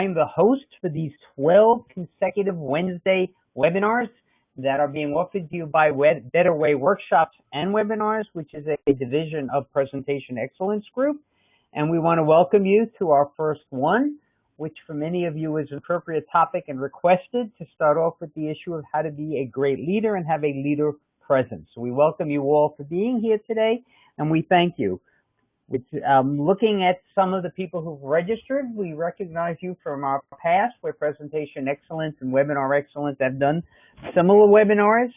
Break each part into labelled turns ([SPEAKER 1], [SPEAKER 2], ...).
[SPEAKER 1] I'm the host for these 12 consecutive Wednesday webinars that are being offered to you by Better Way Workshops and Webinars, which is a division of Presentation Excellence Group. And we want to welcome you to our first one, which for many of you is an appropriate topic and requested to start off with the issue of how to be a great leader and have a leader presence. So we welcome you all for being here today, and we thank you. Looking at some of the people who've registered, we recognize you from our past where Presentation Excellence and Webinar Excellence have done similar webinars.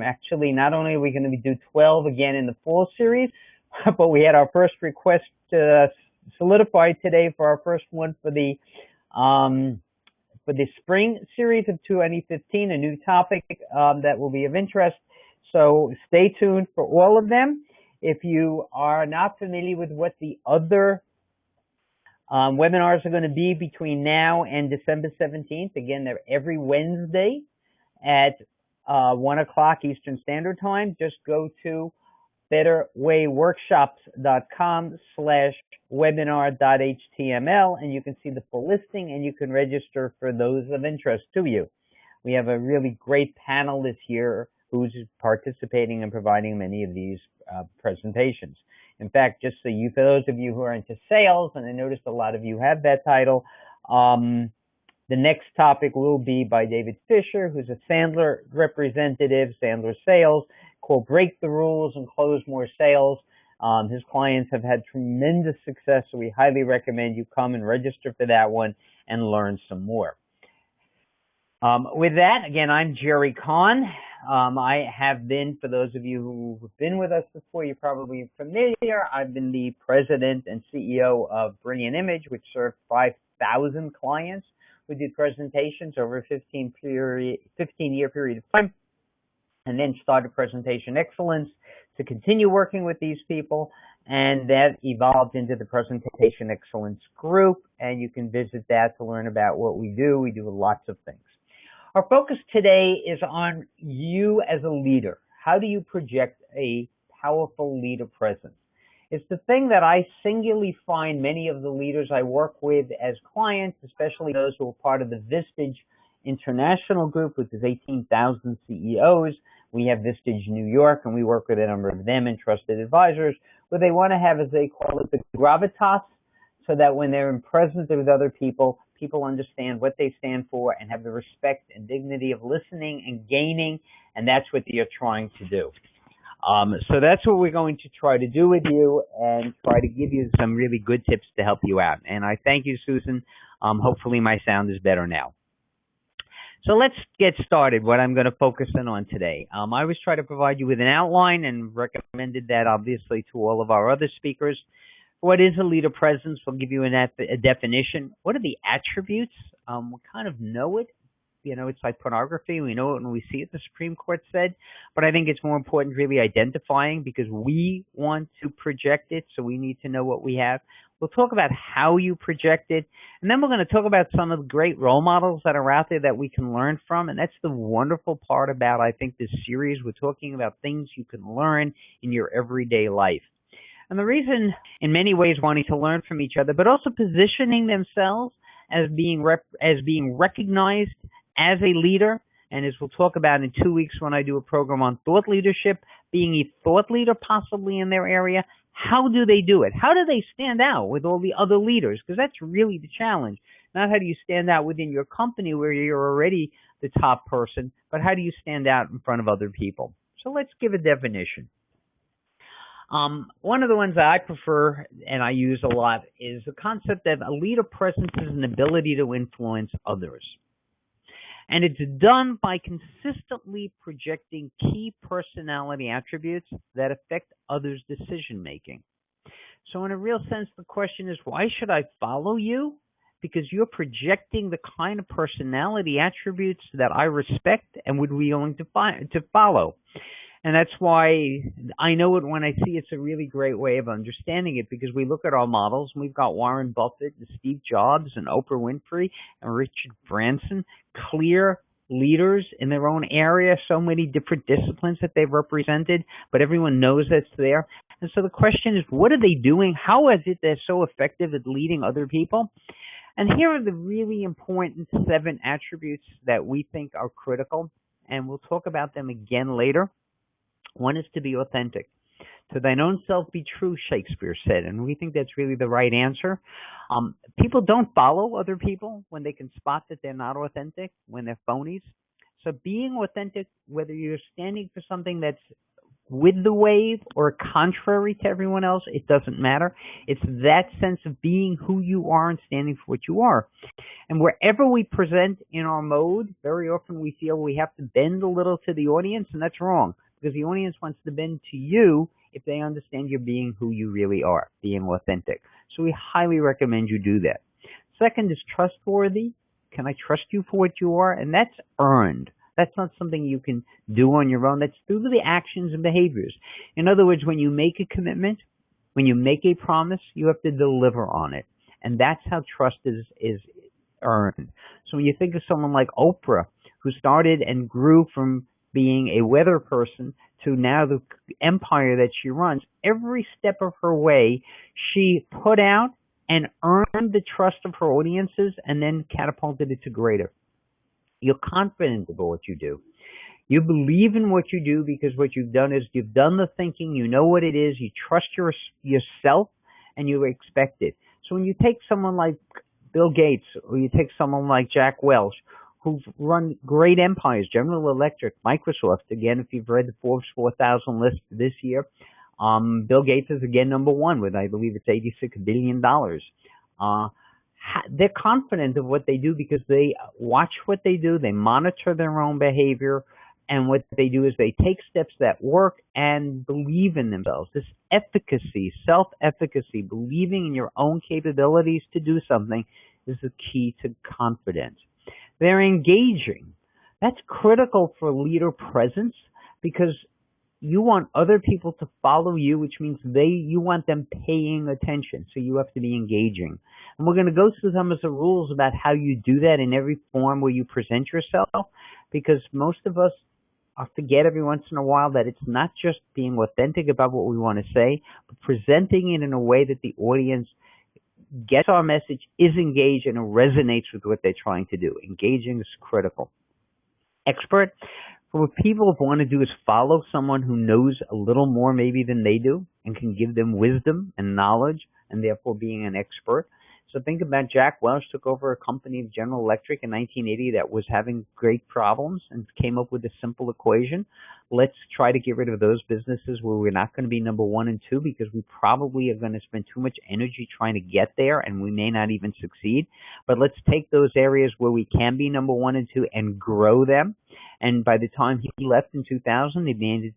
[SPEAKER 1] Actually, not only are we going to do 12 again in the fall series, but we had our first request solidified today for our first one for the spring series of 2015, a new topic that will be of interest. So stay tuned for all of them. If you are not familiar with what the other webinars are going to be between now and December 17th, again, they're every Wednesday at 1 o'clock Eastern Standard Time. Just go to betterwayworkshop.com/webinar.html and you can see the full listing and you can register for those of interest to you. We have a really great panel this year who's participating and providing many of these presentations. In fact, just so you, for those of you who are into sales, and I noticed a lot of you have that title, the next topic will be by David Fisher, who's a Sandler representative, Sandler Sales, called Break the Rules and Close More Sales. His clients have had tremendous success, so we highly recommend you come and register for that one and learn some more. With that, again, I'm Jerry Kahn. I have been, for those of you who've been with us before, you're probably familiar. I've been the president and CEO of Brilliant Image, which served 5,000 clients who did presentations over a 15-year period of time, and then started Presentation Excellence to continue working with these people, and that evolved into the Presentation Excellence Group, and you can visit that to learn about what we do. We do lots of things. Our focus today is on you as a leader. How do you project a powerful leader presence? It's the thing that I singularly find many of the leaders I work with as clients, especially those who are part of the Vistage International Group, which is 18,000 CEOs. We have Vistage New York, and we work with a number of them and trusted advisors, where they want to have, as they call it, the gravitas, so that when they're in presence with other people, people understand what they stand for and have the respect and dignity of listening and gaining, and that's what you're trying to do. So that's what we're going to try to do with you and try to give you some really good tips to help you out. And I thank you, Susan. Hopefully my sound is better now. So let's get started, what I'm going to focus in on today. I always try to provide you with an outline and recommended that obviously to all of our other speakers. What is a leader presence? We'll give you a definition. What are the attributes? We kind of know it. You know, it's like pornography. We know it when we see it, the Supreme Court said. But I think it's more important really identifying, because we want to project it, so we need to know what we have. We'll talk about how you project it. And then we're going to talk about some of the great role models that are out there that we can learn from. And that's the wonderful part about, I think, this series. We're talking about things you can learn in your everyday life. And the reason, in many ways, wanting to learn from each other, but also positioning themselves as being recognized as a leader, and as we'll talk about in 2 weeks when I do a program on thought leadership, being a thought leader possibly in their area, how do they do it? How do they stand out with all the other leaders? Because that's really the challenge. Not how do you stand out within your company where you're already the top person, but how do you stand out in front of other people? So let's give a definition. One of the ones that I prefer and I use a lot is the concept that a leader presence is an ability to influence others. And it's done by consistently projecting key personality attributes that affect others' decision making. So in a real sense, the question is, why should I follow you? Because you're projecting the kind of personality attributes that I respect and would be willing to follow. And that's why I know it when I see it's a really great way of understanding it, because we look at our models, and we've got Warren Buffett and Steve Jobs and Oprah Winfrey and Richard Branson, clear leaders in their own area, so many different disciplines that they've represented, but everyone knows that's there. And so the question is, what are they doing? How is it they're so effective at leading other people? And here are the really important 7 attributes that we think are critical, and we'll talk about them again later. One is to be authentic. To thine own self be true, Shakespeare said, and we think that's really the right answer. People don't follow other people when they can spot that they're not authentic, when they're phonies. So being authentic, whether you're standing for something that's with the wave or contrary to everyone else, it doesn't matter. It's that sense of being who you are and standing for what you are. And wherever we present in our mode, very often we feel we have to bend a little to the audience, and that's wrong, because the audience wants to bend to you if they understand you're being who you really are, being authentic. So we highly recommend you do that. Second is trustworthy. Can I trust you for what you are? And that's earned. That's not something you can do on your own. That's through the actions and behaviors. In other words, when you make a commitment, when you make a promise, you have to deliver on it. And that's how trust is earned. So when you think of someone like Oprah, who started and grew from being a weather person to now the empire that she runs, every step of her way, she put out and earned the trust of her audiences and then catapulted it to greater. You're confident about what you do. You believe in what you do because what you've done is you've done the thinking, you know what it is, you trust yourself, and you expect it. So when you take someone like Bill Gates or you take someone like Jack Welch, who've run great empires, General Electric, Microsoft, again, if you've read the Forbes 4000 list this year, Bill Gates is again number 1 with, I believe it's $86 billion. They're confident of what they do because they watch what they do, they monitor their own behavior, and what they do is they take steps that work and believe in themselves. This efficacy, self-efficacy, believing in your own capabilities to do something is the key to confidence. They're engaging. That's critical for leader presence because you want other people to follow you, which means you want them paying attention. So you have to be engaging. And we're going to go through some of the rules about how you do that in every form where you present yourself, because most of us forget every once in a while that it's not just being authentic about what we want to say, but presenting it in a way that the audience gets our message, is engaged, and it resonates with what they're trying to do. Engaging is critical. Expert. What people want to do is follow someone who knows a little more maybe than they do and can give them wisdom and knowledge, and therefore being an expert. So think about Jack Welch took over a company of General Electric in 1980 that was having great problems and came up with a simple equation. Let's try to get rid of those businesses where we're not going to be number 1 and 2 because we probably are going to spend too much energy trying to get there and we may not even succeed. But let's take those areas where we can be number 1 and 2 and grow them. And by the time he left in 2000, he made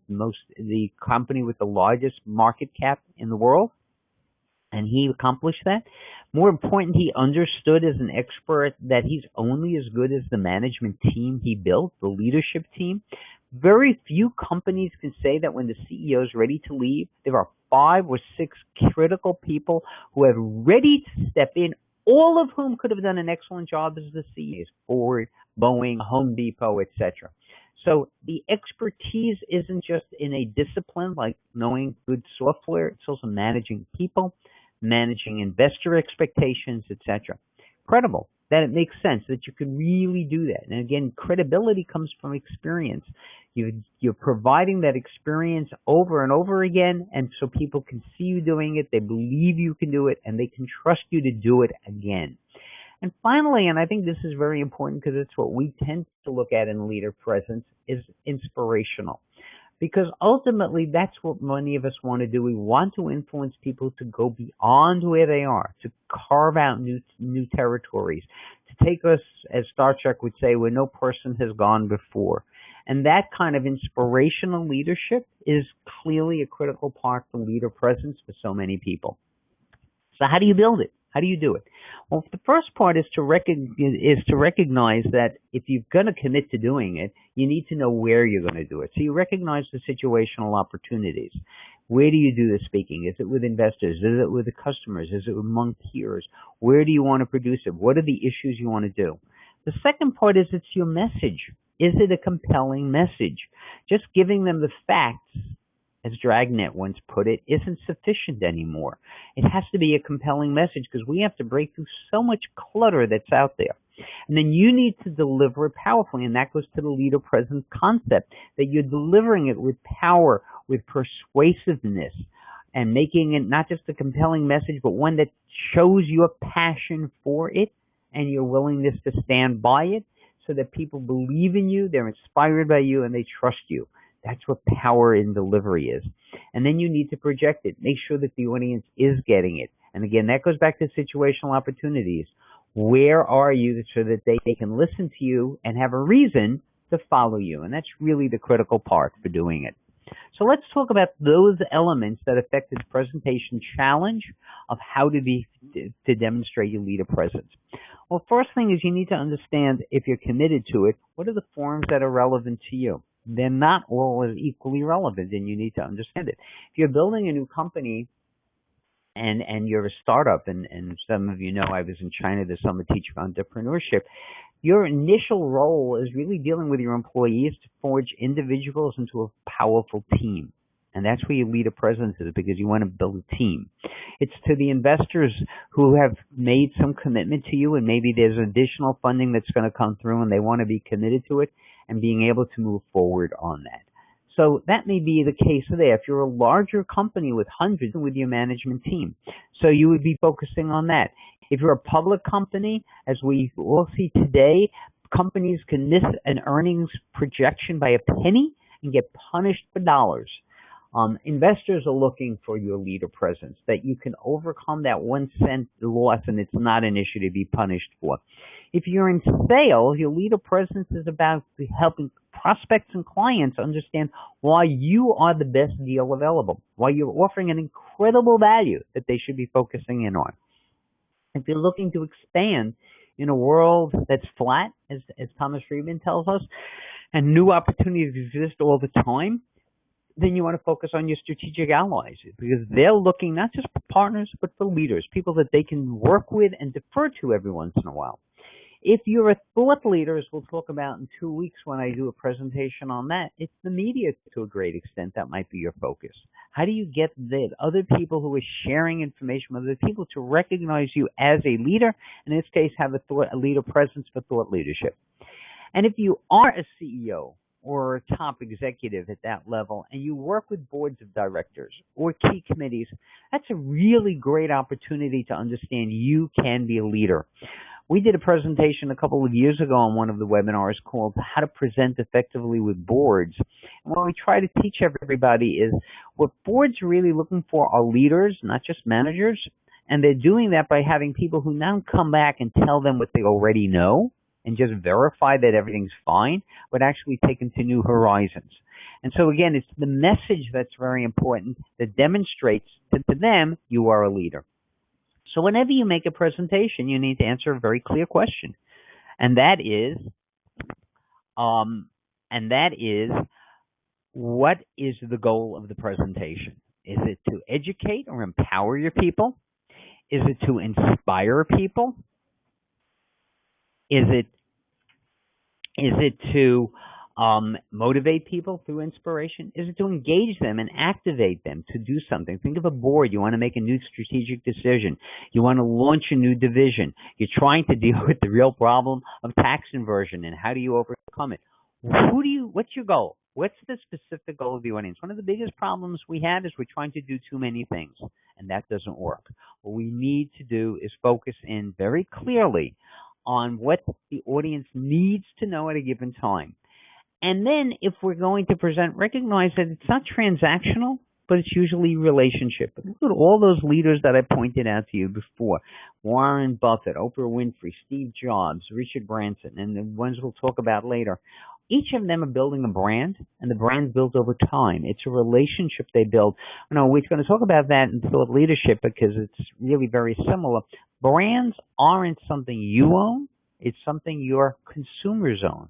[SPEAKER 1] the company with the largest market cap in the world. And he accomplished that. More important, he understood as an expert that he's only as good as the management team he built, the leadership team. Very few companies can say that when the CEO is ready to leave, there are 5 or 6 critical people who are ready to step in, all of whom could have done an excellent job as the CEOs, Ford, Boeing, Home Depot, etc. So the expertise isn't just in a discipline like knowing good software, it's also managing people, managing investor expectations, etc. Credible, that it makes sense that you can really do that. And again, credibility comes from experience. You're providing that experience over and over again, and so people can see you doing it, they believe you can do it, and they can trust you to do it again. And finally, and I think this is very important because it's what we tend to look at in leader presence, is inspirational. Because ultimately, that's what many of us want to do. We want to influence people to go beyond where they are, to carve out new territories, to take us, as Star Trek would say, where no person has gone before. And that kind of inspirational leadership is clearly a critical part of leader presence for so many people. So how do you build it? How do you do it? Well, the first part is to recognize that if you're going to commit to doing it, you need to know where you're going to do it. So you recognize the situational opportunities. Where do you do the speaking? Is it with investors? Is it with the customers? Is it among peers? Where do you want to produce it? What are the issues you want to do? The second part is it's your message. Is it a compelling message? Just giving them the facts as Dragnet once put it, isn't sufficient anymore. It has to be a compelling message because we have to break through so much clutter that's out there. And then you need to deliver it powerfully, and that goes to the leader presence concept, that you're delivering it with power, with persuasiveness, and making it not just a compelling message, but one that shows your passion for it and your willingness to stand by it so that people believe in you, they're inspired by you, and they trust you. That's what power in delivery is. And then you need to project it. Make sure that the audience is getting it. And again, that goes back to situational opportunities. Where are you so that they can listen to you and have a reason to follow you? And that's really the critical part for doing it. So let's talk about those elements that affect the presentation challenge of how to demonstrate your leader presence. Well, first thing is you need to understand, if you're committed to it, what are the forms that are relevant to you? They're not all as equally relevant, and you need to understand it. If you're building a new company and you're a startup, and some of you know I was in China this summer teaching entrepreneurship, your initial role is really dealing with your employees to forge individuals into a powerful team. And that's where your leader presence is, because you want to build a team. It's to the investors who have made some commitment to you, and maybe there's additional funding that's going to come through and they want to be committed to it and being able to move forward on that. So that may be the case there. If you're a larger company with hundreds, with your management team, so you would be focusing on that. If you're a public company, as we all see today, companies can miss an earnings projection by a penny and get punished for dollars. Investors are looking for your leader presence, that you can overcome that 1 cent loss and it's not an issue to be punished for. If you're in sales, your leader presence is about helping prospects and clients understand why you are the best deal available, why you're offering an incredible value that they should be focusing in on. If you're looking to expand in a world that's flat, as Thomas Friedman tells us, and new opportunities exist all the time, then you want to focus on your strategic allies, because they're looking not just for partners, but for leaders, people that they can work with and defer to every once in a while. If you're a thought leader, as we'll talk about in 2 weeks when I do a presentation on that, it's the media to a great extent that might be your focus. How do you get the other people who are sharing information with other people to recognize you as a leader, and in this case have a leader presence for thought leadership? And if you are a CEO or a top executive at that level, and you work with boards of directors or key committees, that's a really great opportunity to understand you can be a leader. We did a presentation a couple of years ago on one of the webinars called How to Present Effectively with Boards. And what we try to teach everybody is what boards are really looking for are leaders, not just managers. And they're doing that by having people who now come back and tell them what they already know and just verify that everything's fine, but actually take them to new horizons. And so again, it's the message that's very important that demonstrates to them you are a leader. So whenever you make a presentation, you need to answer a very clear question. And that is, what is the goal of the presentation? Is it to educate or empower your people? Is it to inspire people? Is it to motivate people through inspiration? Is it to engage them and activate them to do something? Think of a board. You want to make a new strategic decision. You want to launch a new division. You're trying to deal with the real problem of tax inversion, and how do you overcome it? What's your goal? What's the specific goal of the audience? One of the biggest problems we have is we're trying to do too many things, and that doesn't work. What we need to do is focus in very clearly on what the audience needs to know at a given time. And then if we're going to present, recognize that it's not transactional, but it's usually relationship. Look at all those leaders that I pointed out to you before. Warren Buffett, Oprah Winfrey, Steve Jobs, Richard Branson, and the ones we'll talk about later. Each of them are building a brand, and the brand's built over time. It's a relationship they build. You know, we're going to talk about that in thought leadership because it's really very similar. Brands aren't something you own. It's something your consumers own.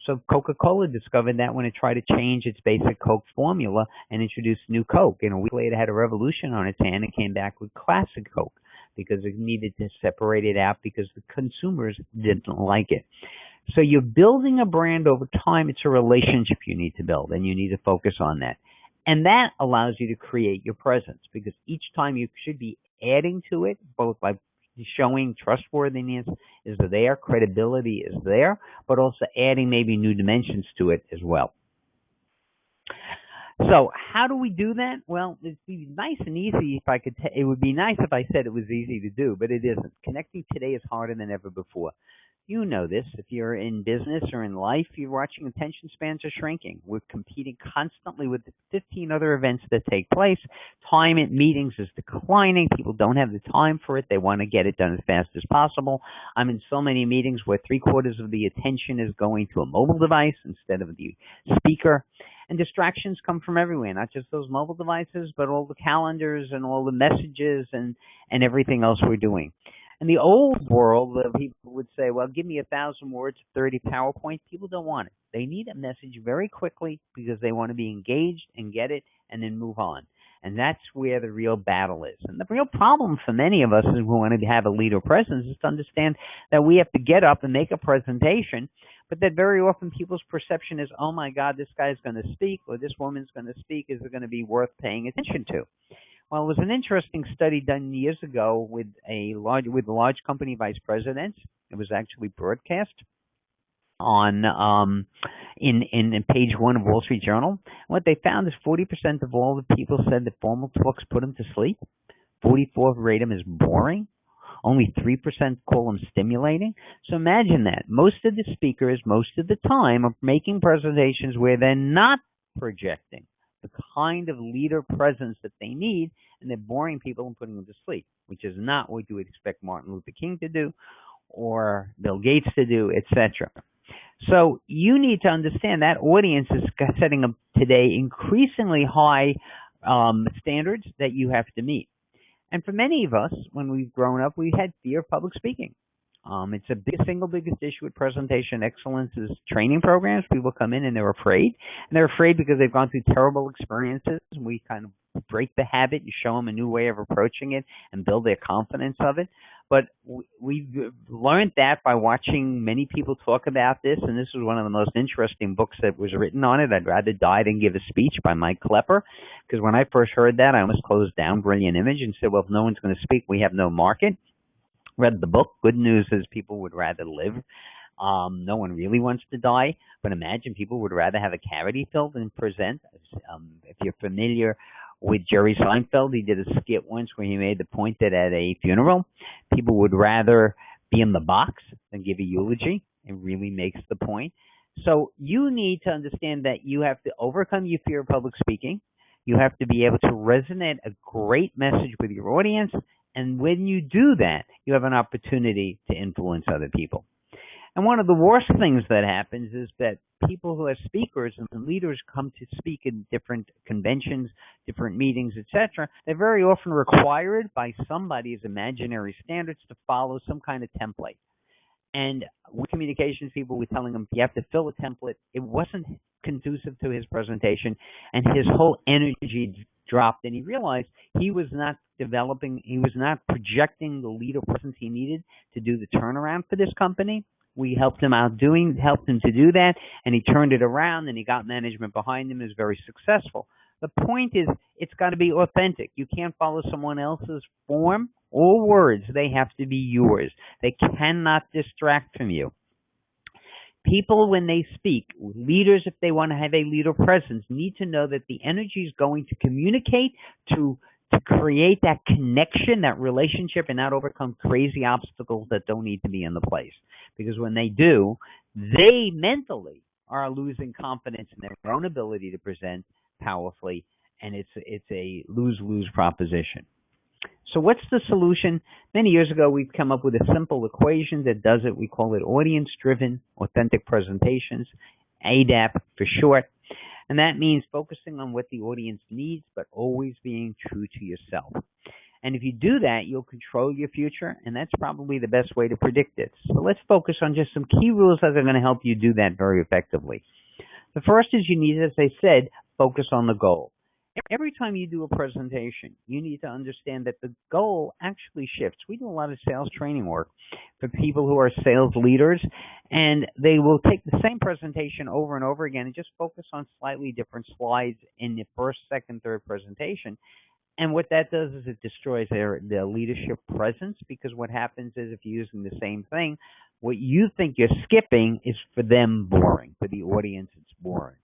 [SPEAKER 1] So Coca-Cola discovered that when it tried to change its basic Coke formula and introduced new Coke. And a week later had a revolution on its hand and came back with classic Coke because it needed to separate it out because the consumers didn't like it. So you're building a brand over time. It's a relationship you need to build, and you need to focus on that. And that allows you to create your presence, because each time you should be adding to it, both by showing trustworthiness is there, credibility is there, but also adding maybe new dimensions to it as well. So how do we do that? Well, it'd be nice and easy if I could. It would be nice if I said it was easy to do, but it isn't. Connecting today is harder than ever before. You know this. If you're in business or in life, you're watching attention spans are shrinking. We're competing constantly with 15 other events that take place. Time at meetings is declining. People don't have the time for it. They want to get it done as fast as possible. I'm in so many meetings where 3/4 of the attention is going to a mobile device instead of the speaker. And distractions come from everywhere, not just those mobile devices, but all the calendars and all the messages and everything else we're doing. In the old world, people would say, well, give me 1,000 words, 30 PowerPoint. People don't want it. They need a message very quickly because they want to be engaged and get it and then move on. And that's where the real battle is. And the real problem for many of us who want to have a leader presence is to understand that we have to get up and make a presentation, but that very often people's perception is, oh my God, this guy's going to speak or this woman's going to speak. Is it going to be worth paying attention to? Well, it was an interesting study done years ago with a large company vice presidents. It was actually broadcast on in page 1 of Wall Street Journal. What they found is 40% of all the people said that formal talks put them to sleep. 44% rate them as boring. Only 3% call them stimulating. So imagine that. Most of the speakers, most of the time, are making presentations where they're not projecting the kind of leader presence that they need, and they're boring people and putting them to sleep, which is not what you would expect Martin Luther King to do or Bill Gates to do, etc. So you need to understand that audience is setting up today increasingly high standards that you have to meet. And for many of us, when we've grown up, we had fear of public speaking. It's a single biggest issue with presentation excellence is training programs. People come in and they're afraid. And they're afraid because they've gone through terrible experiences. We kind of break the habit. You show them a new way of approaching it and build their confidence of it. But we've learned that by watching many people talk about this. And this was one of the most interesting books that was written on it. I'd rather die than give a speech by Mike Klepper. Because when I first heard that, I almost closed down Brilliant Image and said, well, if no one's going to speak, we have no market. Read the book. Good news is people would rather live. No one really wants to die, but imagine people would rather have a cavity filled than present. If you're familiar with Jerry Seinfeld, he did a skit once where he made the point that at a funeral, people would rather be in the box than give a eulogy. It really makes the point. So you need to understand that you have to overcome your fear of public speaking. You have to be able to resonate a great message with your audience. And when you do that, you have an opportunity to influence other people. And one of the worst things that happens is that people who are speakers and leaders come to speak in different conventions, different meetings, etc. They're very often required by somebody's imaginary standards to follow some kind of template. And with communications people, we're telling them, you have to fill a template. It wasn't conducive to his presentation, and his whole energy dropped, and he realized he was not projecting the leader presence he needed to do the turnaround for this company. We helped him to do that, and he turned it around, and he got management behind him. He was very successful. The point is, it's got to be authentic. You can't follow someone else's form or words. They have to be yours. They cannot distract from you. People, when they speak, leaders, if they want to have a leader presence, need to know that the energy is going to communicate to create that connection, that relationship, and not overcome crazy obstacles that don't need to be in the place. Because when they do, they mentally are losing confidence in their own ability to present powerfully, and it's a lose-lose proposition. So what's the solution? Many years ago, we've come up with a simple equation that does it. We call it audience-driven authentic presentations, ADAP for short. And that means focusing on what the audience needs, but always being true to yourself. And if you do that, you'll control your future, and that's probably the best way to predict it. So let's focus on just some key rules that are going to help you do that very effectively. The first is you need, as I said, focus on the goal. Every time you do a presentation, you need to understand that the goal actually shifts. We do a lot of sales training work for people who are sales leaders, and they will take the same presentation over and over again and just focus on slightly different slides in the first, second, third presentation. And what that does is it destroys their leadership presence, because what happens is if you're using the same thing, what you think you're skipping is for them boring. For the audience, it's boring.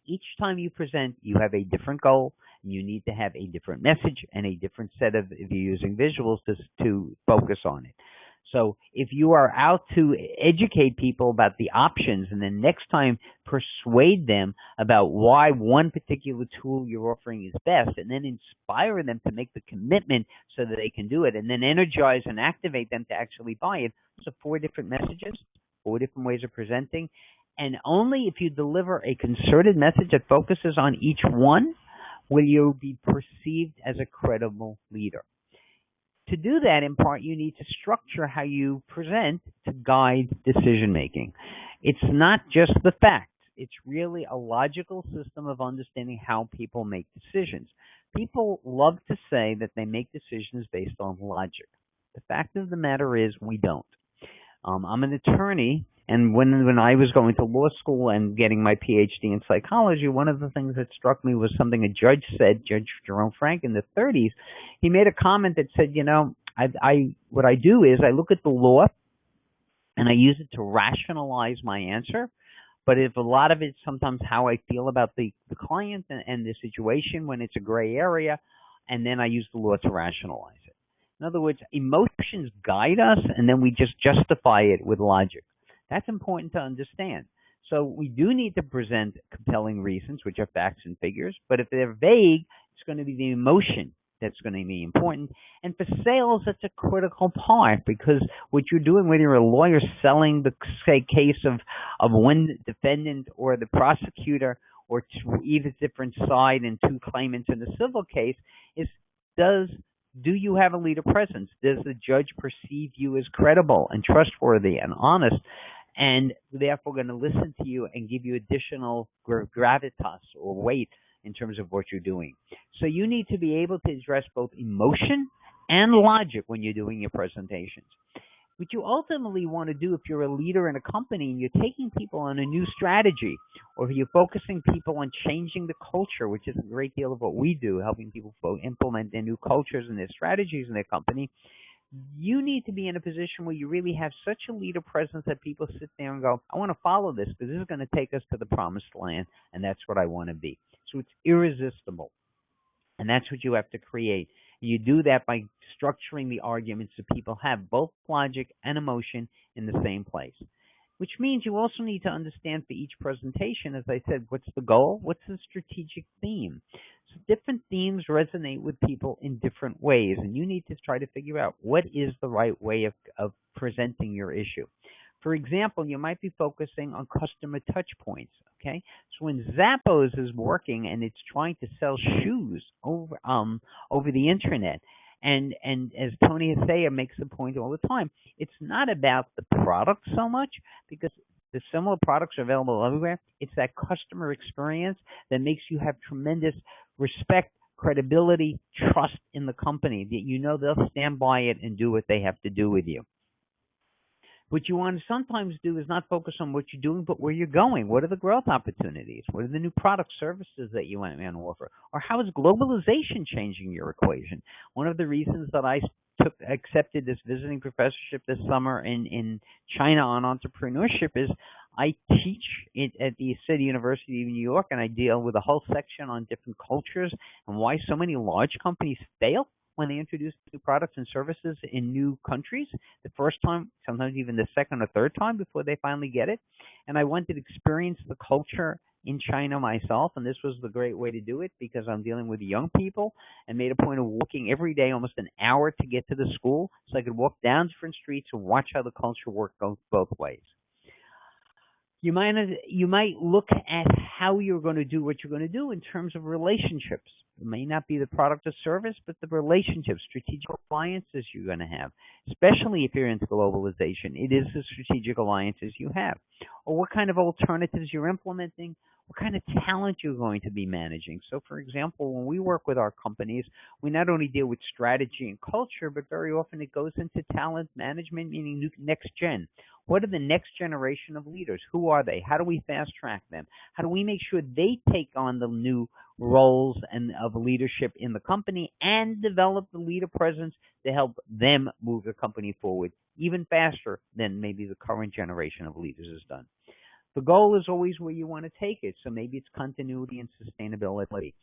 [SPEAKER 1] Each time you present, you have a different goal, and you need to have a different message and a different set of, if you're using visuals, to focus on it. So if you are out to educate people about the options, and then next time persuade them about why one particular tool you're offering is best, and then inspire them to make the commitment so that they can do it, and then energize and activate them to actually buy it. So 4 different messages, 4 different ways of presenting. And only if you deliver a concerted message that focuses on each one will you be perceived as a credible leader. To do that, in part, you need to structure how you present to guide decision making. It's not just the facts. It's really a logical system of understanding how people make decisions. People love to say that they make decisions based on logic. The fact of the matter is we don't. I'm an attorney, and when I was going to law school and getting my PhD in psychology, one of the things that struck me was something a judge said, Judge Jerome Frank, in the 30s. He made a comment that said, what I do is I look at the law and I use it to rationalize my answer. But if a lot of it's sometimes how I feel about the client and the situation when it's a gray area, and then I use the law to rationalize it. In other words, emotions guide us, and then we just justify it with logic. That's important to understand. So we do need to present compelling reasons, which are facts and figures, but if they're vague, it's going to be the emotion that's going to be important. And for sales, that's a critical part, because what you're doing, whether you're a lawyer selling the case of one defendant or the prosecutor, or either different side and 2 claimants in the civil case, is do you have a leader presence? Does the judge perceive you as credible and trustworthy and honest, and therefore going to listen to you and give you additional gravitas or weight in terms of what you're doing? So you need to be able to address both emotion and logic when you're doing your presentations. What you ultimately want to do if you're a leader in a company and you're taking people on a new strategy, or if you're focusing people on changing the culture, which is a great deal of what we do, helping people implement their new cultures and their strategies in their company, you need to be in a position where you really have such a leader presence that people sit there and go, I want to follow this because this is going to take us to the promised land, and that's what I want to be. So it's irresistible. And that's what you have to create. You do that by structuring the arguments so people have both logic and emotion in the same place. Which means you also need to understand for each presentation, as I said, what's the goal? What's the strategic theme? So different themes resonate with people in different ways, and you need to try to figure out what is the right way of presenting your issue. For example, you might be focusing on customer touch points, okay? So when Zappos is working and it's trying to sell shoes over the internet, and as Tony Hsieh makes the point all the time, it's not about the product so much, because the similar products are available everywhere. It's that customer experience that makes you have tremendous respect, credibility, trust in the company, that you know they'll stand by it and do what they have to do with you. What you want to sometimes do is not focus on what you're doing, but where you're going. What are the growth opportunities? What are the new product services that you want to offer? Or how is globalization changing your equation? One of the reasons that I accepted this visiting professorship this summer in China on entrepreneurship is I teach at the City University of New York, and I deal with a whole section on different cultures and why so many large companies fail when they introduce new products and services in new countries, the first time, sometimes even the second or third time before they finally get it. And I wanted to experience the culture in China myself, and this was the great way to do it because I'm dealing with young people, and made a point of walking every day almost an hour to get to the school so I could walk down different streets and watch how the culture worked both ways. You might look at how you're going to do what you're going to do in terms of relationships. It may not be the product or service, but the relationships, strategic alliances you're going to have, especially if you're into globalization. It is the strategic alliances you have. Or what kind of alternatives you're implementing, what kind of talent you're going to be managing. So, for example, when we work with our companies, we not only deal with strategy and culture, but very often it goes into talent management, meaning next gen. What are the next generation of leaders? Who are they? How do we fast track them? How do we make sure they take on the new roles and of leadership in the company and develop the leader presence to help them move the company forward even faster than maybe the current generation of leaders has done? The goal is always where you want to take it. So maybe it's continuity and sustainability.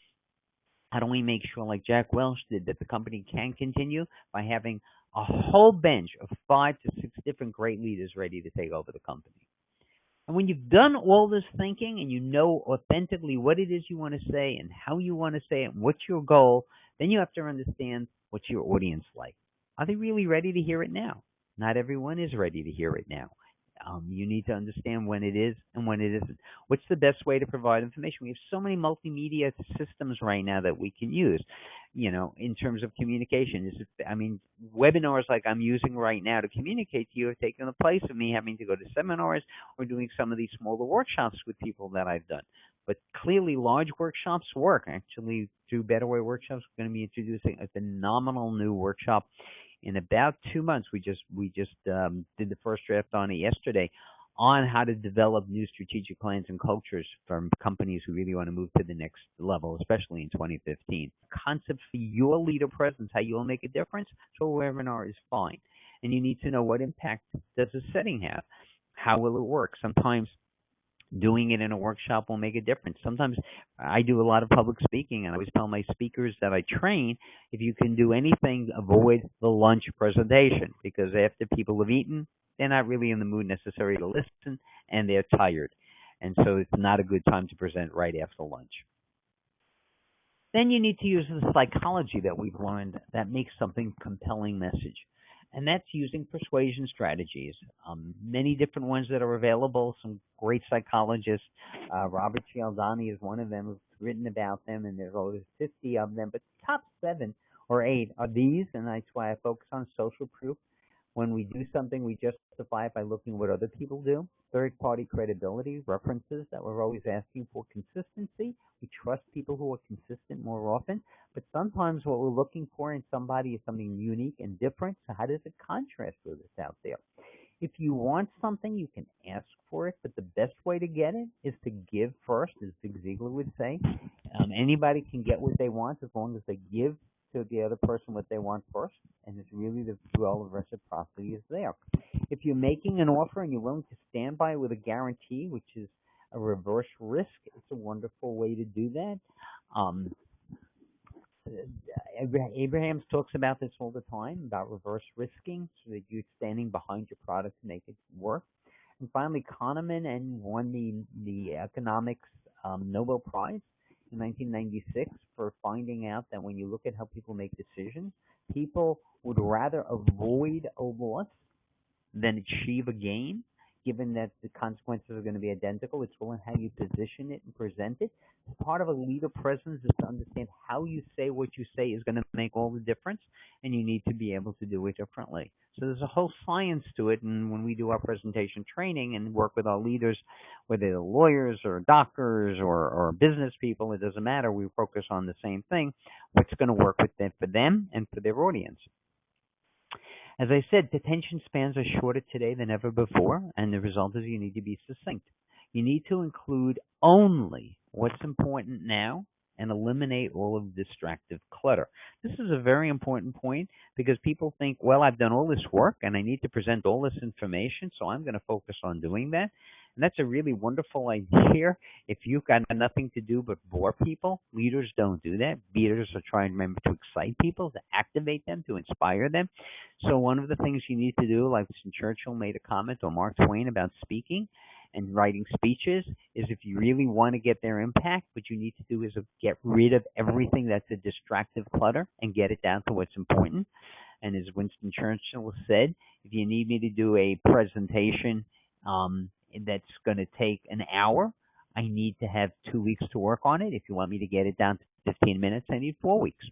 [SPEAKER 1] How do we make sure, like Jack Welch did, that the company can continue by having a whole bench of 5 to 6 different great leaders ready to take over the company? And when you've done all this thinking and you know authentically what it is you want to say and how you want to say it and what's your goal, then you have to understand what's your audience like. Are they really ready to hear it now? Not everyone is ready to hear it now. You need to understand when it is and when it isn't. What's the best way to provide information? We have so many multimedia systems right now that we can use, in terms of communication. Webinars like I'm using right now to communicate to you have taken the place of me having to go to seminars or doing some of these smaller workshops with people that I've done. But clearly, large workshops work. Actually, through Better Way Workshops, we're going to be introducing a phenomenal new workshop in about 2 months. We just did the first draft on it yesterday on how to develop new strategic plans and cultures for companies who really want to move to the next level, especially in 2015. Concepts for your leader presence, how you'll make a difference. So a webinar is fine. And you need to know what impact does the setting have? How will it work? Sometimes doing it in a workshop will make a difference. Sometimes I do a lot of public speaking, and I always tell my speakers that I train, if you can do anything, avoid the lunch presentation, because after people have eaten, they're not really in the mood necessarily to listen, and they're tired. And so it's not a good time to present right after lunch. Then you need to use the psychology that we've learned that makes something compelling message. And that's using persuasion strategies. Many different ones that are available, some great psychologists. Robert Cialdini is one of them who's written about them, and there's over 50 of them. But the top 7 or 8 are these, and that's why I focus on social proof. When we do something, we justify it by looking at what other people do. Third-party credibility, references that we're always asking for. Consistency, we trust people who are consistent more often. But sometimes what we're looking for in somebody is something unique and different. So how does it contrast with what's out there? If you want something, you can ask for it, but the best way to get it is to give first, as Zig Ziglar would say. Anybody can get what they want as long as they give to the other person what they want first, and it's really the goal of reciprocity is there. If you're making an offer and you're willing to stand by it with a guarantee, which is a reverse risk, it's a wonderful way to do that. Abrahams talks about this all the time, about reverse risking, so that you're standing behind your product to make it work. And finally, Kahneman won the economics Nobel Prize in 1996 for finding out that when you look at how people make decisions, people would rather avoid a loss than achieve a gain, given that the consequences are going to be identical. It's all in how you position it and present it. Part of a leader presence is to understand how you say what you say is going to make all the difference, and you need to be able to do it differently. So there's a whole science to it, and when we do our presentation training and work with our leaders, whether they're lawyers or doctors or business people, it doesn't matter. We focus on the same thing, what's going to work with them, for them and for their audience. As I said, attention spans are shorter today than ever before, and the result is you need to be succinct. You need to include only what's important now and eliminate all of the distractive clutter. This is a very important point because people think, well, I've done all this work and I need to present all this information, so I'm going to focus on doing that. And that's a really wonderful idea if you've got nothing to do but bore people. Leaders don't do that. Leaders are trying to remember to excite people, to activate them, to inspire them. So one of the things you need to do, like Winston Churchill made a comment, or Mark Twain, about speaking and writing speeches, is if you really want to get their impact, what you need to do is get rid of everything that's a distractive clutter and get it down to what's important. And as Winston Churchill said, if you need me to do a presentation that's going to take an hour, I need to have 2 weeks to work on it. If you want me to get it down to 15 minutes, I need 4 weeks,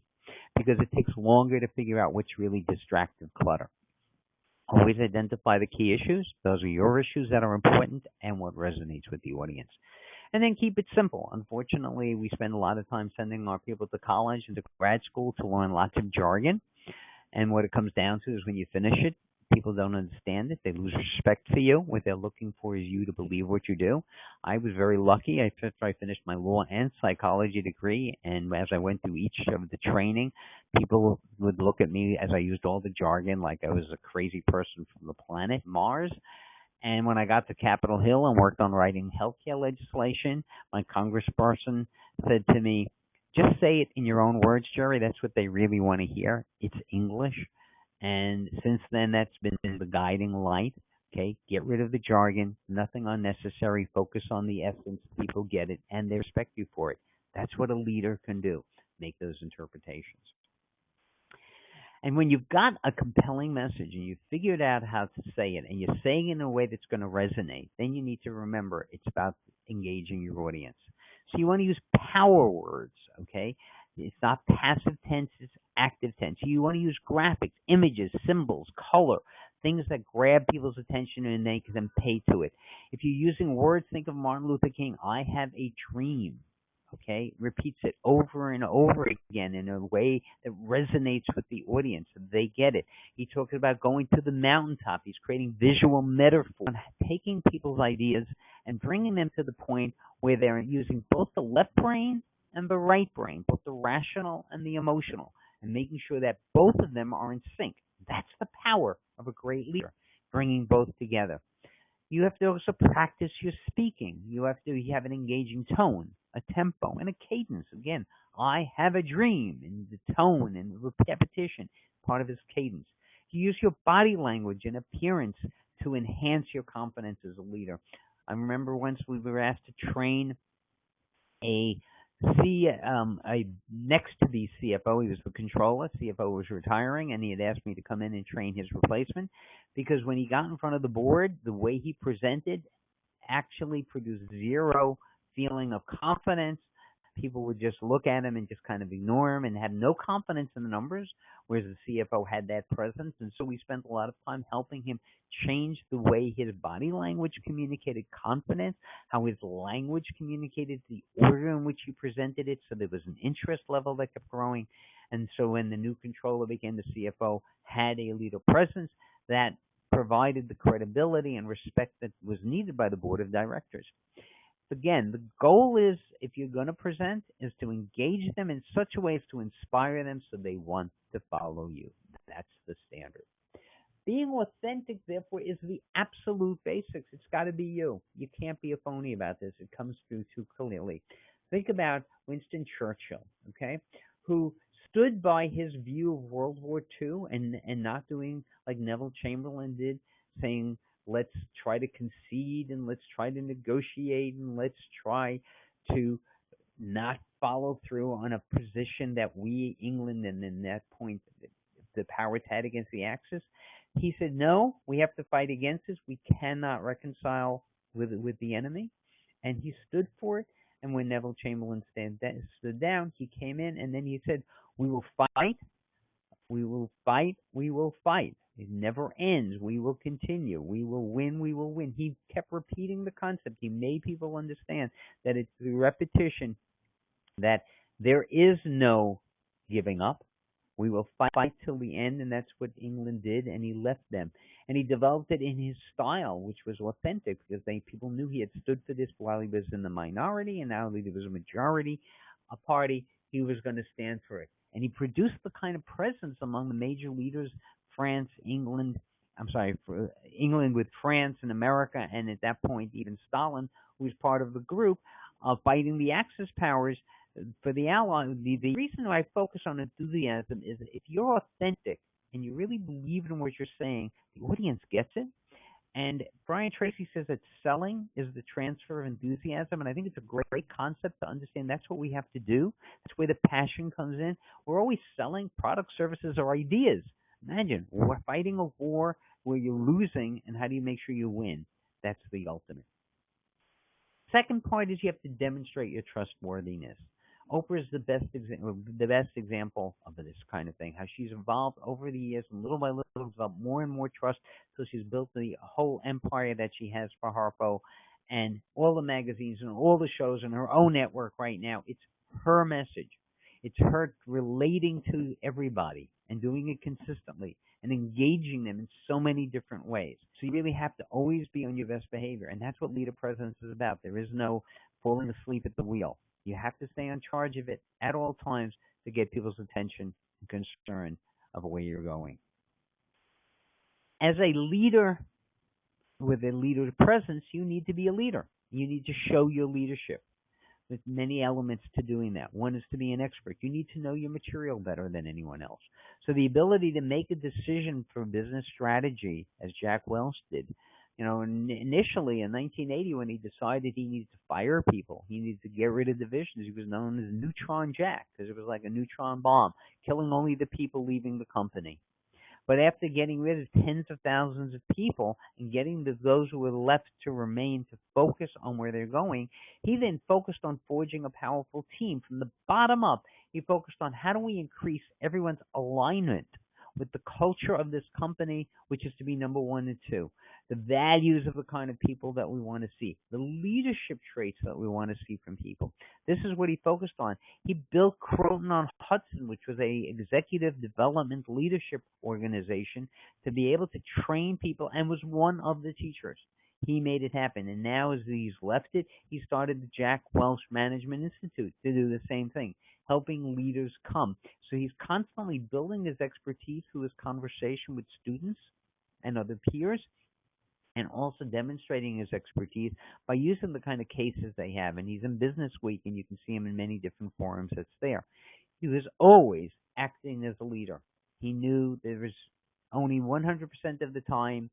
[SPEAKER 1] because it takes longer to figure out what's really distractive clutter. Always identify the key issues. Those are your issues that are important and what resonates with the audience. And then keep it simple. Unfortunately, we spend a lot of time sending our people to college and to grad school to learn lots of jargon. And what it comes down to is when you finish it, people don't understand it. They lose respect for you. What they're looking for is you to believe what you do. I was very lucky. I finished my law and psychology degree, and as I went through each of the training, people would look at me as I used all the jargon like I was a crazy person from the planet Mars. And when I got to Capitol Hill and worked on writing healthcare legislation, my congressperson said to me, just say it in your own words, Jerry. That's what they really want to hear. It's English. And since then, that's been the guiding light. Okay, get rid of the jargon, nothing unnecessary, focus on the essence, people get it, and they respect you for it. That's what a leader can do, make those interpretations. And when you've got a compelling message and you've figured out how to say it and you're saying it in a way that's going to resonate, then you need to remember it's about engaging your audience. So you want to use power words, okay? It's not passive tense, it's active tense. You want to use graphics, images, symbols, color, things that grab people's attention and make them pay to it. If you're using words, think of Martin Luther King. I have a dream. Okay, repeats it over and over again in a way that resonates with the audience. They get it. He talks about going to the mountaintop. He's creating visual metaphor, taking people's ideas and bringing them to the point where they're using both the left brain and the right brain, both the rational and the emotional, and making sure that both of them are in sync. That's the power of a great leader, bringing both together. You have to also practice your speaking. You have an engaging tone, a tempo, and a cadence. Again, I have a dream, and the tone and the repetition, part of his cadence. You use your body language and appearance to enhance your confidence as a leader. I remember once we were asked to train a next to the CFO. He was the controller. CFO was retiring, and he had asked me to come in and train his replacement because when he got in front of the board, the way he presented actually produced zero feeling of confidence. People would just look at him and just kind of ignore him and have no confidence in the numbers, whereas the CFO had that presence. And so we spent a lot of time helping him change the way his body language communicated confidence, how his language communicated the order in which he presented it, so there was an interest level that kept growing. And so when the new controller became the CFO, had a leader presence that provided the credibility and respect that was needed by the board of directors. Again, the goal is, if you're going to present, is to engage them in such a way as to inspire them so they want to follow you. That's the standard. Being authentic, therefore, is the absolute basics. It's got to be you. You can't be a phony about this. It comes through too clearly. Think about Winston Churchill, okay, who stood by his view of World War II and not doing like Neville Chamberlain did, saying, let's try to concede and let's try to negotiate and let's try to not follow through on a position that we, England, and in that point, the powers had against the Axis. He said, no, we have to fight against this. We cannot reconcile with the enemy. And he stood for it. And when Neville Chamberlain stood down, he came in and then he said, we will fight, we will fight, we will fight. It never ends. We will continue. We will win. We will win. He kept repeating the concept. He made people understand that it's the repetition that there is no giving up. We will fight till the end, and that's what England did, and he left them. And he developed it in his style, which was authentic, because people knew he had stood for this while he was in the minority, and now that he was a majority a party, he was going to stand for it. And he produced the kind of presence among the major leaders, England with France and America, and at that point, even Stalin, who was part of the group, fighting the Axis powers for the Allies. The reason I focus on enthusiasm is if you're authentic and you really believe in what you're saying, the audience gets it. And Brian Tracy says that selling is the transfer of enthusiasm, and I think it's a great concept to understand. That's what we have to do. That's where the passion comes in. We're always selling products, services, or ideas. Imagine, we're fighting a war where you're losing, and how do you make sure you win? That's the ultimate. Second part is you have to demonstrate your trustworthiness. Oprah is the best example of this kind of thing, how she's evolved over the years and little by little developed more and more trust, so she's built the whole empire that she has for Harpo. and all the magazines and all the shows and her own network right now. It's her message. It's her relating to everybody and doing it consistently and engaging them in so many different ways. So you really have to always be on your best behavior. And that's what leader presence is about. There is no falling asleep at the wheel. You have to stay on charge of it at all times to get people's attention and concern of where you're going. As a leader with a leader presence, you need to be a leader. You need to show your leadership. There's many elements to doing that. One is to be an expert. You need to know your material better than anyone else. So the ability to make a decision for business strategy, as Jack Welch did, initially in 1980 when he decided he needed to fire people, he needed to get rid of divisions, he was known as Neutron Jack because it was like a neutron bomb, killing only the people leaving the company. But after getting rid of tens of thousands of people and getting those who were left to remain to focus on where they're going, he then focused on forging a powerful team from the bottom up. He focused on how do we increase everyone's alignment with the culture of this company, which is to be number 1 and 2, the values of the kind of people that we want to see, the leadership traits that we want to see from people. This is what he focused on. He built Croton-on-Hudson, which was a executive development leadership organization, to be able to train people and was one of the teachers. He made it happen. And now as he's left it, he started the Jack Welch Management Institute to do the same thing, helping leaders come. So he's constantly building his expertise through his conversation with students and other peers, and also demonstrating his expertise by using the kind of cases they have. And he's in Business Week, and you can see him in many different forums that's there. He was always acting as a leader. He knew there was only 100% of the time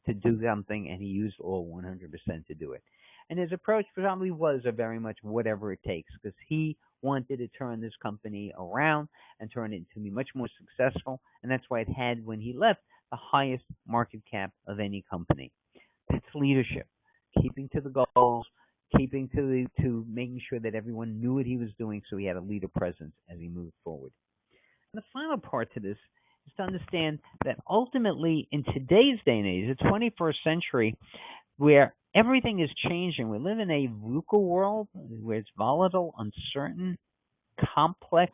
[SPEAKER 1] to do something, and he used all 100% to do it. And his approach probably was a very much whatever it takes, because he wanted to turn this company around and turn it to be much more successful, and that's why it had, when he left, the highest market cap of any company. That's leadership, keeping to the goals, keeping to making sure that everyone knew what he was doing, so he had a leader presence as he moved forward. And the final part to this is to understand that ultimately in today's day and age, the 21st century, where everything is changing, we live in a VUCA world where it's volatile, uncertain, complex,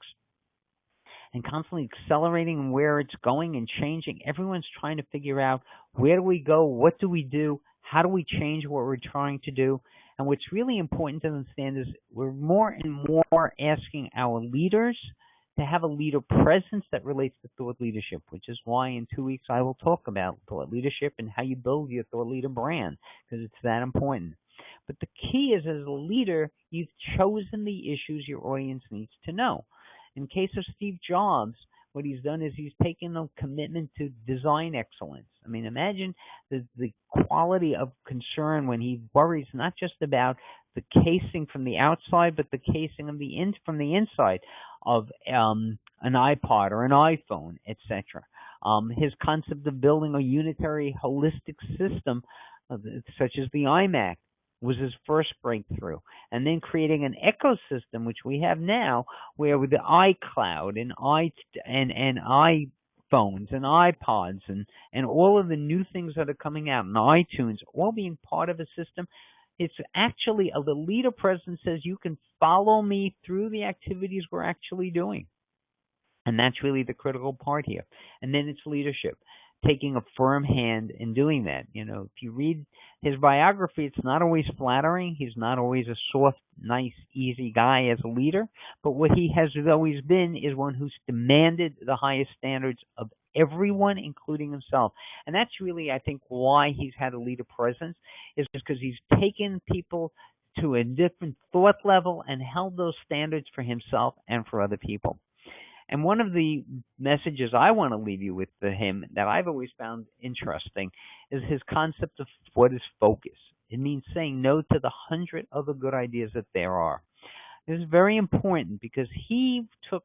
[SPEAKER 1] and constantly accelerating where it's going and changing. Everyone's trying to figure out, where do we go? What do we do? How do we change what we're trying to do? And what's really important to understand is we're more and more asking our leaders to have a leader presence that relates to thought leadership, which is why in 2 weeks I will talk about thought leadership and how you build your thought leader brand, because it's that important. But the key is, as a leader, you've chosen the issues your audience needs to know. In case of Steve Jobs, what he's done is he's taken a commitment to design excellence. I mean, imagine the quality of concern when he worries not just about the casing from the outside, but the casing of from the inside of an iPod or an iPhone, etc. His concept of building a unitary holistic system, such as the iMac, was his first breakthrough. And then creating an ecosystem, which we have now, where with the iCloud and iPhones and iPods and all of the new things that are coming out, and iTunes, all being part of a system, it's actually the leader presence says you can follow me through the activities we're actually doing. And that's really the critical part here. And then it's leadership, taking a firm hand in doing that. If you read his biography, it's not always flattering. He's not always a soft, nice, easy guy as a leader. But what he has always been is one who's demanded the highest standards of everyone, including himself. And that's really, I think, why he's had a leader presence, is because he's taken people to a different thought level and held those standards for himself and for other people. And one of the messages I want to leave you with him that I've always found interesting is his concept of what is focus. It means saying no to the 100 other good ideas that there are. This is very important because he took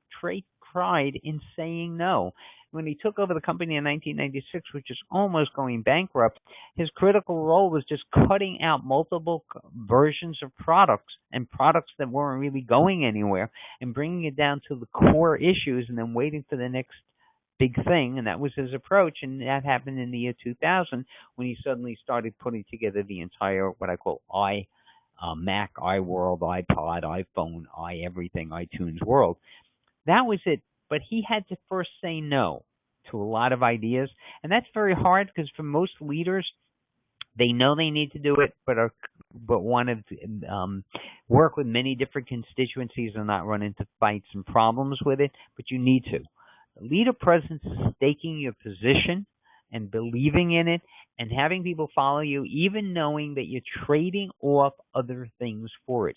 [SPEAKER 1] pride in saying no. When he took over the company in 1996, which is almost going bankrupt, his critical role was just cutting out multiple versions of products and products that weren't really going anywhere and bringing it down to the core issues and then waiting for the next big thing, and that was his approach. And that happened in the year 2000 when he suddenly started putting together the entire, what I call Mac, iWorld, iPod, iPhone, everything, iTunes world. That was it. But he had to first say no to a lot of ideas. And that's very hard because for most leaders, they know they need to do it, but want to work with many different constituencies and not run into fights and problems with it. But you need to. Leader presence is staking your position and believing in it and having people follow you, even knowing that you're trading off other things for it.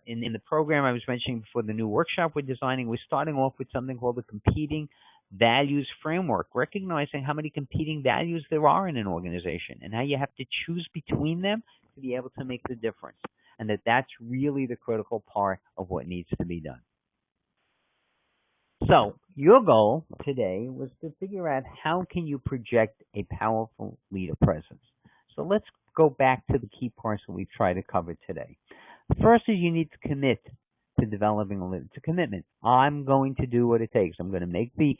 [SPEAKER 1] In the program I was mentioning before, the new workshop we're designing, we're starting off with something called the Competing Values Framework, recognizing how many competing values there are in an organization and how you have to choose between them to be able to make the difference, and that's really the critical part of what needs to be done. So your goal today was to figure out how can you project a powerful leader presence. So let's go back to the key parts that we've tried to cover today. The first is you need to commit to developing a leader. It's a commitment. I'm going to do what it takes. I'm going to make the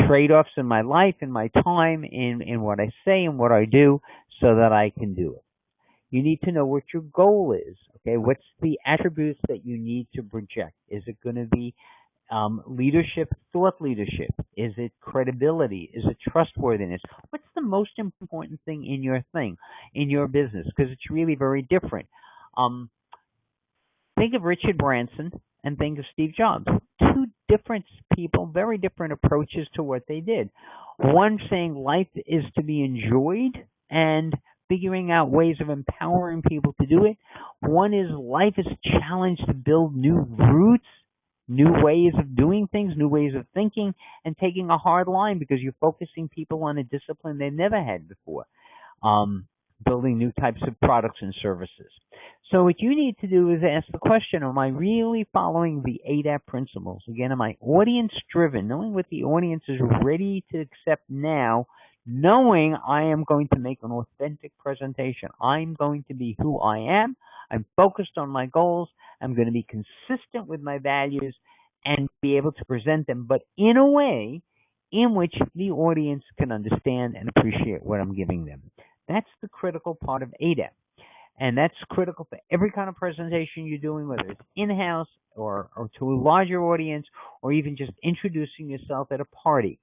[SPEAKER 1] trade-offs in my life, in my time, in what I say and what I do so that I can do it. You need to know what your goal is. Okay, what's the attributes that you need to project? Is it going to be leadership, thought leadership? Is it credibility? Is it trustworthiness? What's the most important thing in your business? Because it's really very different. Think of Richard Branson and think of Steve Jobs. Two different people, very different approaches to what they did. One saying life is to be enjoyed and figuring out ways of empowering people to do it. One is life is a challenge to build new routes, new ways of doing things, new ways of thinking, and taking a hard line because you're focusing people on a discipline they never had before. Building new types of products and services. So what you need to do is ask the question, am I really following the ADAP principles? Again, am I audience driven, knowing what the audience is ready to accept now, knowing I am going to make an authentic presentation. I'm going to be who I am. I'm focused on my goals. I'm going to be consistent with my values and be able to present them, but in a way in which the audience can understand and appreciate what I'm giving them. That's the critical part of ADAP. And that's critical for every kind of presentation you're doing, whether it's in-house or to a larger audience, or even just introducing yourself at a party.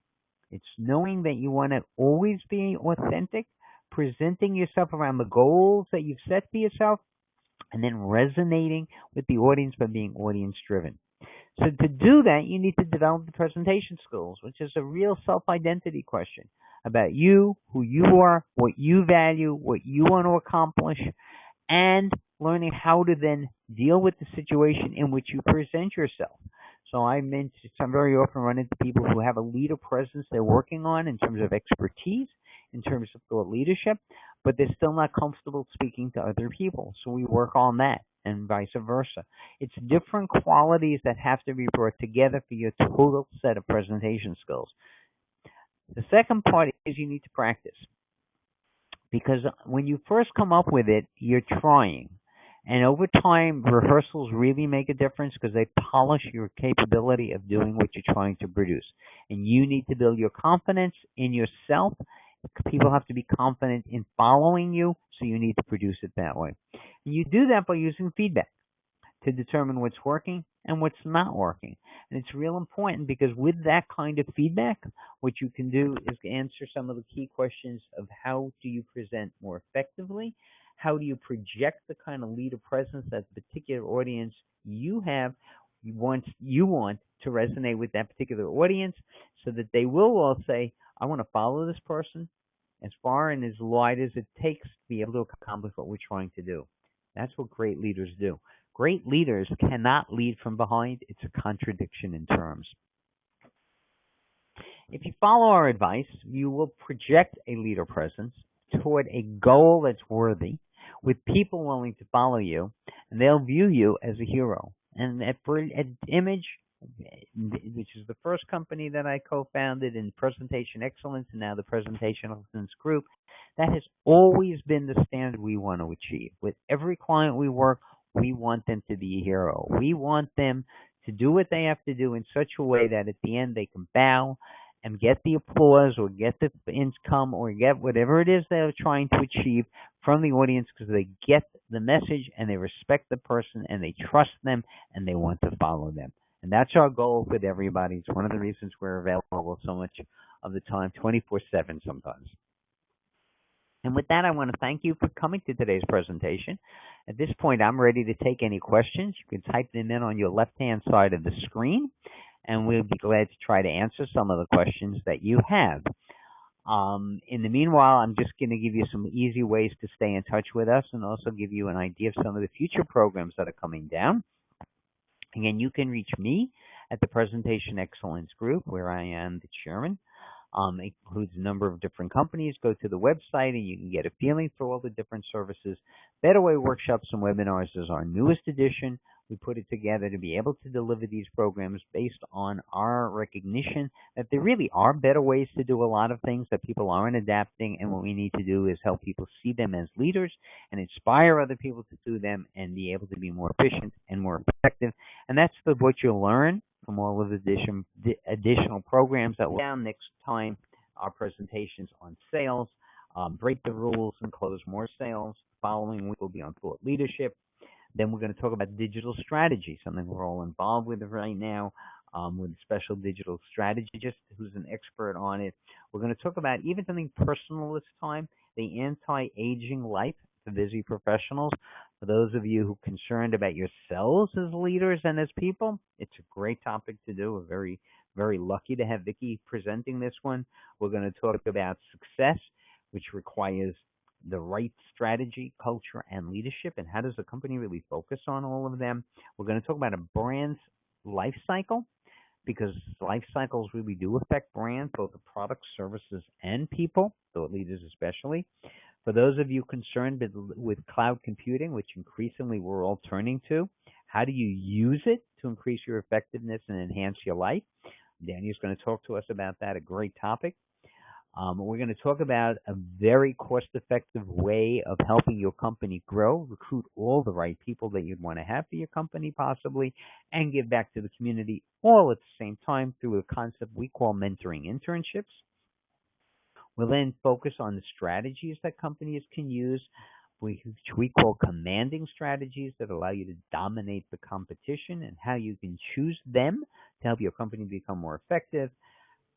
[SPEAKER 1] It's knowing that you want to always be authentic, presenting yourself around the goals that you've set for yourself, and then resonating with the audience by being audience-driven. So to do that, you need to develop the presentation skills, which is a real self-identity question about you, who you are, what you value, what you want to accomplish, and learning how to then deal with the situation in which you present yourself. So I'm very often run into people who have a leader presence they're working on in terms of expertise, in terms of thought leadership, but they're still not comfortable speaking to other people. So we work on that and vice versa. It's different qualities that have to be brought together for your total set of presentation skills. The second part is you need to practice. Because when you first come up with it, you're trying. And over time, rehearsals really make a difference because they polish your capability of doing what you're trying to produce. And you need to build your confidence in yourself. People have to be confident in following you, so you need to produce it that way. And you do that by using feedback to determine what's working and what's not working. And it's real important because with that kind of feedback, what you can do is answer some of the key questions of how do you present more effectively, how do you project the kind of leader presence that the particular audience you have, you want to resonate with that particular audience so that they will all say, I want to follow this person as far and as wide as it takes to be able to accomplish what we're trying to do. That's what great leaders do. Great leaders cannot lead from behind. It's a contradiction in terms. If you follow our advice, you will project a leader presence toward a goal that's worthy, with people willing to follow you, and they'll view you as a hero. And at Image, which is the first company that I co-founded in Presentation Excellence, and now the Presentation Excellence Group, that has always been the standard we want to achieve. With every client we work, we want them to be a hero. We want them to do what they have to do in such a way that at the end they can bow and get the applause or get the income or get whatever it is they're trying to achieve from the audience because they get the message and they respect the person and they trust them and they want to follow them. And that's our goal with everybody. It's one of the reasons we're available so much of the time, 24/7 sometimes. And with that, I want to thank you for coming to today's presentation. At this point, I'm ready to take any questions. You can type them in on your left-hand side of the screen, and we'll be glad to try to answer some of the questions that you have. In the meanwhile, I'm just going to give you some easy ways to stay in touch with us and also give you an idea of some of the future programs that are coming down. Again, you can reach me at the Presentation Excellence Group, where I am the chairman. It includes a number of different companies. Go to the website and you can get a feeling for all the different services. Better Way Workshops and Webinars is our newest edition. We put it together to be able to deliver these programs based on our recognition that there really are better ways to do a lot of things that people aren't adapting, and what we need to do is help people see them as leaders and inspire other people to do them and be able to be more efficient and more effective. And that's what you'll learn from all of the additional programs that will down next time. Our presentations on sales, break the rules and close more sales. The following week will be on thought leadership. Then we're going to talk about digital strategy, something we're all involved with right now, with a special digital strategist who's an expert on it. We're going to talk about even something personal this time, the anti-aging life for busy professionals. For those of you who are concerned about yourselves as leaders and as people, it's a great topic to do. We're very, very lucky to have Vicki presenting this one. We're going to talk about success, which requires the right strategy, culture, and leadership, and how does the company really focus on all of them. We're going to talk about a brand's life cycle, because life cycles really do affect brands, both the products, services, and people, thought leaders especially. For those of you concerned with cloud computing, which increasingly we're all turning to, how do you use it to increase your effectiveness and enhance your life? Danny's going to talk to us about that, a great topic. We're going to talk about a very cost-effective way of helping your company grow, recruit all the right people that you'd want to have for your company possibly, and give back to the community all at the same time through a concept we call mentoring internships. We'll then focus on the strategies that companies can use, which we call commanding strategies that allow you to dominate the competition and how you can choose them to help your company become more effective.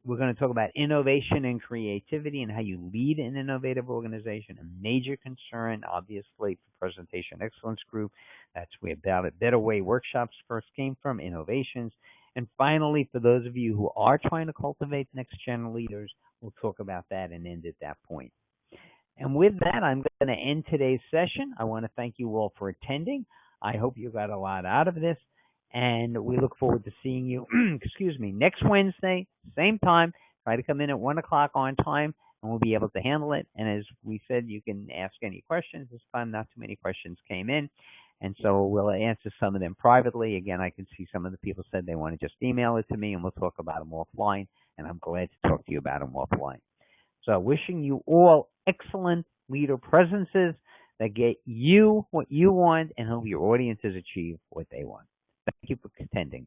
[SPEAKER 1] We're going to talk about innovation and creativity and how you lead an innovative organization, a major concern, obviously, for Presentation Excellence Group. That's where Better Way Workshops first came from, innovations. And finally, for those of you who are trying to cultivate next-gen leaders, we'll talk about that and end at that point. And with that, I'm going to end today's session. I want to thank you all for attending. I hope you got a lot out of this. And we look forward to seeing you, next Wednesday, same time. Try to come in at 1 o'clock on time, and we'll be able to handle it. And as we said, you can ask any questions. This time, not too many questions came in, and so we'll answer some of them privately. Again, I can see some of the people said they want to just email it to me, and we'll talk about them offline, and I'm glad to talk to you about them offline. So wishing you all excellent leader presences that get you what you want and help your audiences achieve what they want. Thank you for attending.